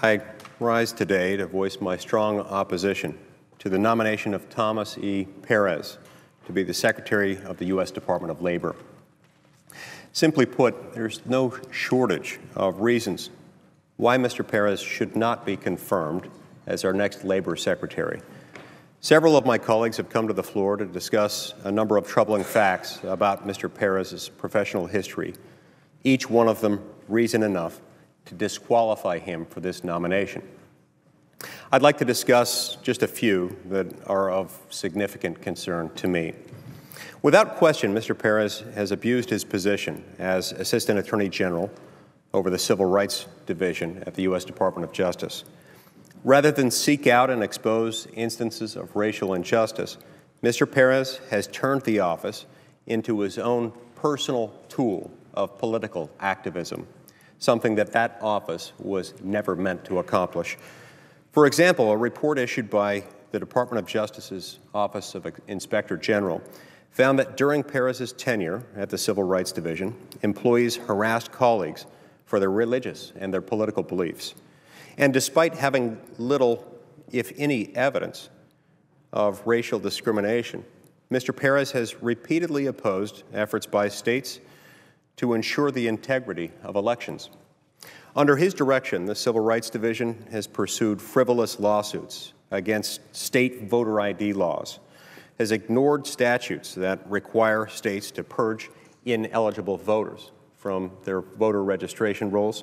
I rise today to voice my strong opposition to the nomination of Thomas E. Perez to be the Secretary of the U.S. Department of Labor. Simply put, there's no shortage of reasons why Mr. Perez should not be confirmed as our next Labor Secretary. Several of my colleagues have come to the floor to discuss a number of troubling facts about Mr. Perez's professional history, each one of them reason enough to disqualify him for this nomination. I'd like to discuss just a few that are of significant concern to me. Without question, Mr. Perez has abused his position as Assistant Attorney General over the Civil Rights Division at the U.S. Department of Justice. Rather than seek out and expose instances of racial injustice, Mr. Perez has turned the office into his own personal tool of political activism, something that office was never meant to accomplish. For example, a report issued by the Department of Justice's Office of Inspector General found that during Perez's tenure at the Civil Rights Division, employees harassed colleagues for their religious and their political beliefs. And despite having little, if any, evidence of racial discrimination, Mr. Perez has repeatedly opposed efforts by states to ensure the integrity of elections. Under his direction, the Civil Rights Division has pursued frivolous lawsuits against state voter ID laws, has ignored statutes that require states to purge ineligible voters from their voter registration rolls,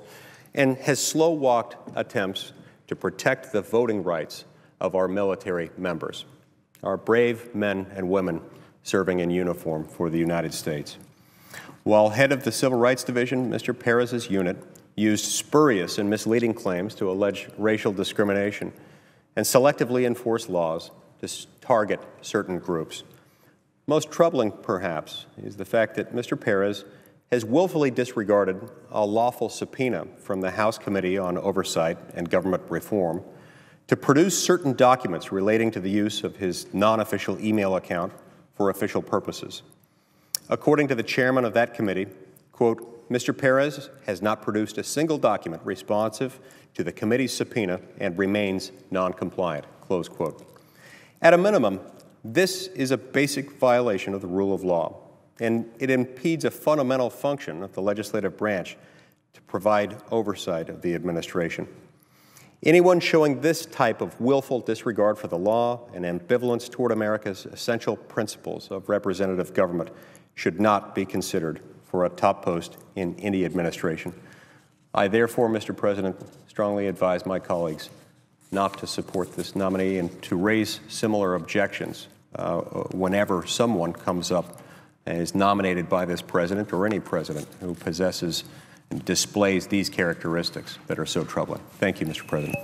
and has slow-walked attempts to protect the voting rights of our military members, our brave men and women serving in uniform for the United States. While head of the Civil Rights Division, Mr. Perez's unit used spurious and misleading claims to allege racial discrimination and selectively enforce laws to target certain groups. Most troubling, perhaps, is the fact that Mr. Perez has willfully disregarded a lawful subpoena from the House Committee on Oversight and Government Reform to produce certain documents relating to the use of his non-official email account for official purposes. According to the chairman of that committee, quote, Mr. Perez has not produced a single document responsive to the committee's subpoena and remains non-compliant, close quote. At a minimum, this is a basic violation of the rule of law, and it impedes a fundamental function of the legislative branch to provide oversight of the administration. Anyone showing this type of willful disregard for the law and ambivalence toward America's essential principles of representative government should not be considered for a top post in any administration. I therefore, Mr. President, strongly advise my colleagues not to support this nominee and to raise similar objections whenever someone comes up and is nominated by this president or any president who possesses and displays these characteristics that are so troubling. Thank you, Mr. President.